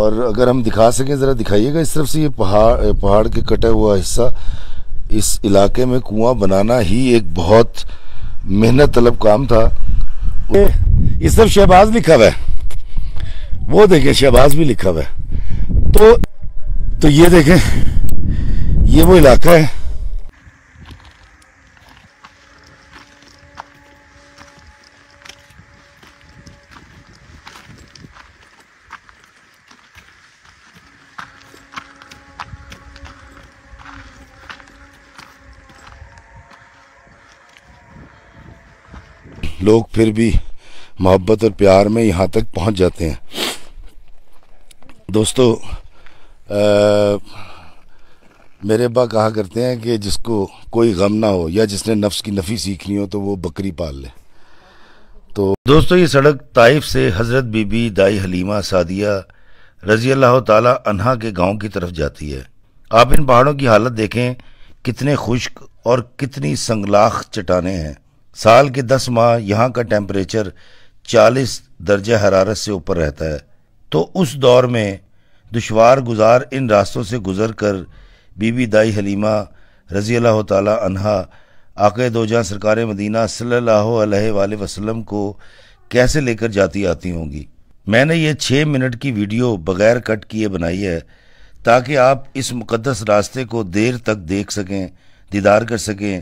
اور اگر ہم دکھا سکیں ذرا دکھائیے گا اس طرف سے. یہ پہاڑ کے کٹا ہوا حصہ. اس علاقے میں کنواں بنانا ہی ایک بہت محنت طلب کام تھا. اس طرف شہباز لکھا ہوا ہے, وہ دیکھیں شہباز بھی لکھا ہوا ہے. تو یہ دیکھیں, یہ وہ علاقہ ہے. لوگ پھر بھی محبت اور پیار میں یہاں تک پہنچ جاتے ہیں. دوستو, میرے ابا کہا کرتے ہیں کہ جس کو کوئی غم نہ ہو یا جس نے نفس کی نفی سیکھنی ہو تو وہ بکری پال لے. تو دوستو, یہ سڑک طائف سے حضرت بی بی دائی حلیمہ سعدیہ رضی اللہ تعالی عنہا کے گاؤں کی طرف جاتی ہے. آپ ان پہاڑوں کی حالت دیکھیں, کتنے خشک اور کتنی سنگلاخ چٹانیں ہیں. سال کے 10 ماہ یہاں کا ٹیمپریچر 40 درجہ حرارت سے اوپر رہتا ہے. تو اس دور میں دشوار گزار ان راستوں سے گزر کر بی بی دائی حلیمہ رضی اللہ تعالی عنہا آقا دو جہاں سرکار مدینہ صلی اللہ علیہ وآلہ وسلم کو کیسے لے کر جاتی آتی ہوں گی. میں نے یہ 6 منٹ کی ویڈیو بغیر کٹ کیے بنائی ہے تاکہ آپ اس مقدس راستے کو دیر تک دیکھ سکیں, دیدار کر سکیں,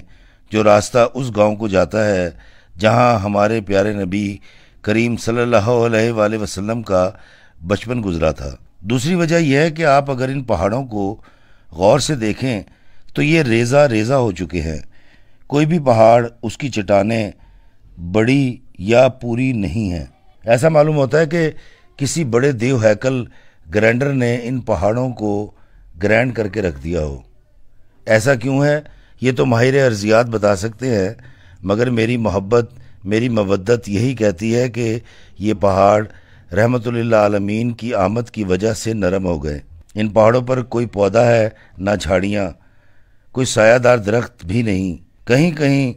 جو راستہ اس گاؤں کو جاتا ہے جہاں ہمارے پیارے نبی کریم صلی اللہ علیہ وآلہ وسلم کا بچپن گزرا تھا. دوسری وجہ یہ ہے کہ آپ اگر ان پہاڑوں کو غور سے دیکھیں تو یہ ریزہ ریزہ ہو چکے ہیں. کوئی بھی پہاڑ, اس کی چٹانیں بڑی یا پوری نہیں ہیں. ایسا معلوم ہوتا ہے کہ کسی بڑے دیو ہیکل گرینڈر نے ان پہاڑوں کو گرینڈ کر کے رکھ دیا ہو. ایسا کیوں ہے یہ تو ماہر ارضیات بتا سکتے ہیں, مگر میری محبت, میری مودت یہی کہتی ہے کہ یہ پہاڑ رحمت للعالمین کی آمد کی وجہ سے نرم ہو گئے. ان پہاڑوں پر کوئی پودا ہے نہ جھاڑیاں, کوئی سایہ دار درخت بھی نہیں. کہیں کہیں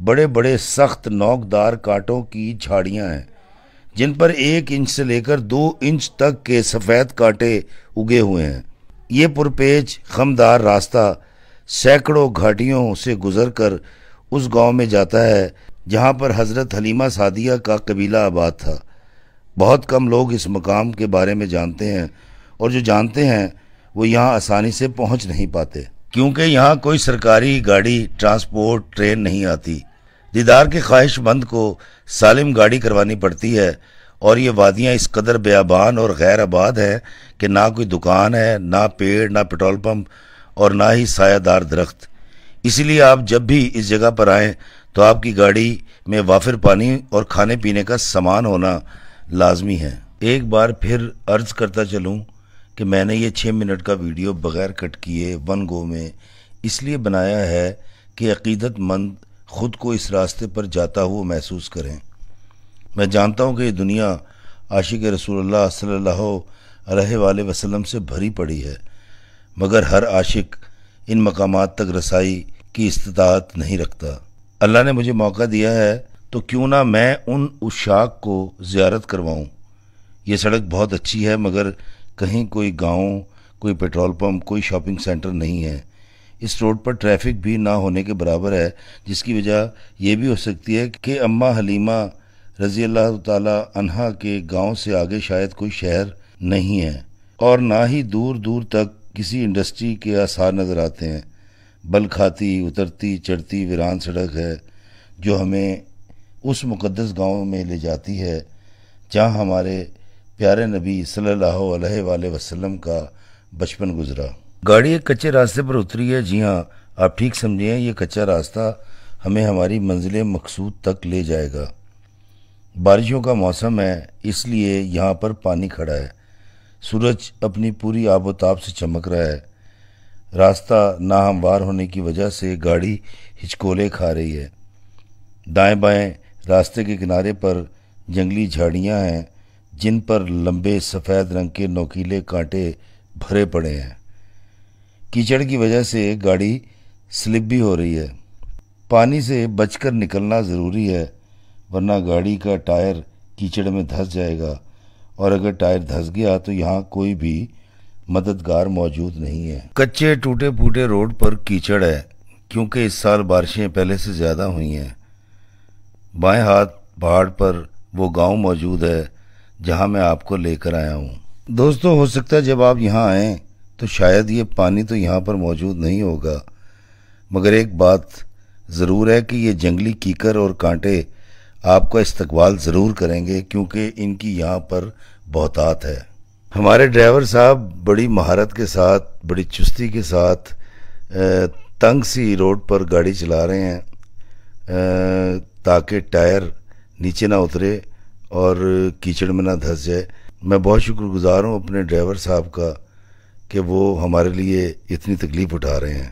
بڑے بڑے سخت نوکدار کانٹوں کی جھاڑیاں ہیں جن پر 1 انچ سے لے کر 2 انچ تک کے سفید کانٹے اگے ہوئے ہیں. یہ پرپیچ خمدار راستہ سینکڑوں گھاٹیوں سے گزر کر اس گاؤں میں جاتا ہے جہاں پر حضرت حلیمہ سعدیہ کا قبیلہ آباد تھا. بہت کم لوگ اس مقام کے بارے میں جانتے ہیں, اور جو جانتے ہیں وہ یہاں آسانی سے پہنچ نہیں پاتے کیونکہ یہاں کوئی سرکاری گاڑی, ٹرانسپورٹ, ٹرین نہیں آتی. دیدار کے خواہش مند کو سالم گاڑی کروانی پڑتی ہے, اور یہ وادیاں اس قدر بیابان اور غیر آباد ہیں کہ نہ کوئی دکان ہے, نہ پیڑ, نہ پیٹرول پمپ, اور نہ ہی سایہ دار درخت. اسی لیے آپ جب بھی اس جگہ پر آئیں تو آپ کی گاڑی میں وافر پانی اور کھانے پینے کا سامان ہونا لازمی ہے. ایک بار پھر عرض کرتا چلوں کہ میں نے یہ 6 منٹ کا ویڈیو بغیر کٹ کیے 1 گو میں اس لیے بنایا ہے کہ عقیدت مند خود کو اس راستے پر جاتا ہوا محسوس کریں. میں جانتا ہوں کہ یہ دنیا عاشق رسول اللہ صلی اللہ علیہ وآلہ وسلم سے بھری پڑی ہے, مگر ہر عاشق ان مقامات تک رسائی کی استطاعت نہیں رکھتا. اللہ نے مجھے موقع دیا ہے تو کیوں نہ میں ان عشاق کو زیارت کرواؤں. یہ سڑک بہت اچھی ہے مگر کہیں کوئی گاؤں, کوئی پیٹرول پمپ, کوئی شاپنگ سینٹر نہیں ہے. اس روڈ پر ٹریفک بھی نہ ہونے کے برابر ہے, جس کی وجہ یہ بھی ہو سکتی ہے کہ اماں حلیمہ رضی اللہ تعالی عنہا کے گاؤں سے آگے شاید کوئی شہر نہیں ہے, اور نہ ہی دور دور تک کسی انڈسٹری کے آثار نظر آتے ہیں. بل کھاتی اترتی چڑھتی ویران سڑک ہے جو ہمیں اس مقدس گاؤں میں لے جاتی ہے جہاں ہمارے پیارے نبی صلی اللہ علیہ وآلہ وسلم کا بچپن گزرا. گاڑی ایک کچے راستے پر اتری ہے. جی ہاں, آپ ٹھیک سمجھیں, یہ کچا راستہ ہمیں ہماری منزل مقصود تک لے جائے گا. بارشوں کا موسم ہے اس لیے یہاں پر پانی کھڑا ہے. سورج اپنی پوری آب و تاب سے چمک رہا ہے. راستہ ناہموار ہونے کی وجہ سے گاڑی ہچکولے کھا رہی ہے. دائیں بائیں راستے کے کنارے پر جنگلی جھاڑیاں ہیں جن پر لمبے سفید رنگ کے نوکیلے کانٹے بھرے پڑے ہیں. کیچڑ کی وجہ سے گاڑی سلپ بھی ہو رہی ہے. پانی سے بچ کر نکلنا ضروری ہے ورنہ گاڑی کا ٹائر کیچڑ میں دھس جائے گا اور اگر ٹائر دھس گیا تو یہاں کوئی بھی مددگار موجود نہیں ہے۔ کچے ٹوٹے پھوٹے روڈ پر کیچڑ ہے کیونکہ اس سال بارشیں پہلے سے زیادہ ہوئی ہیں۔ بائیں ہاتھ پہاڑ پر وہ گاؤں موجود ہے جہاں میں آپ کو لے کر آیا ہوں۔ دوستو، ہو سکتا ہے جب آپ یہاں آئیں تو شاید یہ پانی تو یہاں پر موجود نہیں ہوگا، مگر ایک بات ضرور ہے کہ یہ جنگلی کیکر اور کانٹے آپ کا استقبال ضرور کریں گے کیونکہ ان کی یہاں پر بہتات ہے۔ ہمارے ڈرائیور صاحب بڑی مہارت کے ساتھ، بڑی چستی کے ساتھ تنگ سی روڈ پر گاڑی چلا رہے ہیں تاکہ ٹائر نیچے نہ اترے اور کیچڑ میں نہ دھس جائے۔ میں بہت شکر گزار ہوں اپنے ڈرائیور صاحب کا کہ وہ ہمارے لیے اتنی تکلیف اٹھا رہے ہیں۔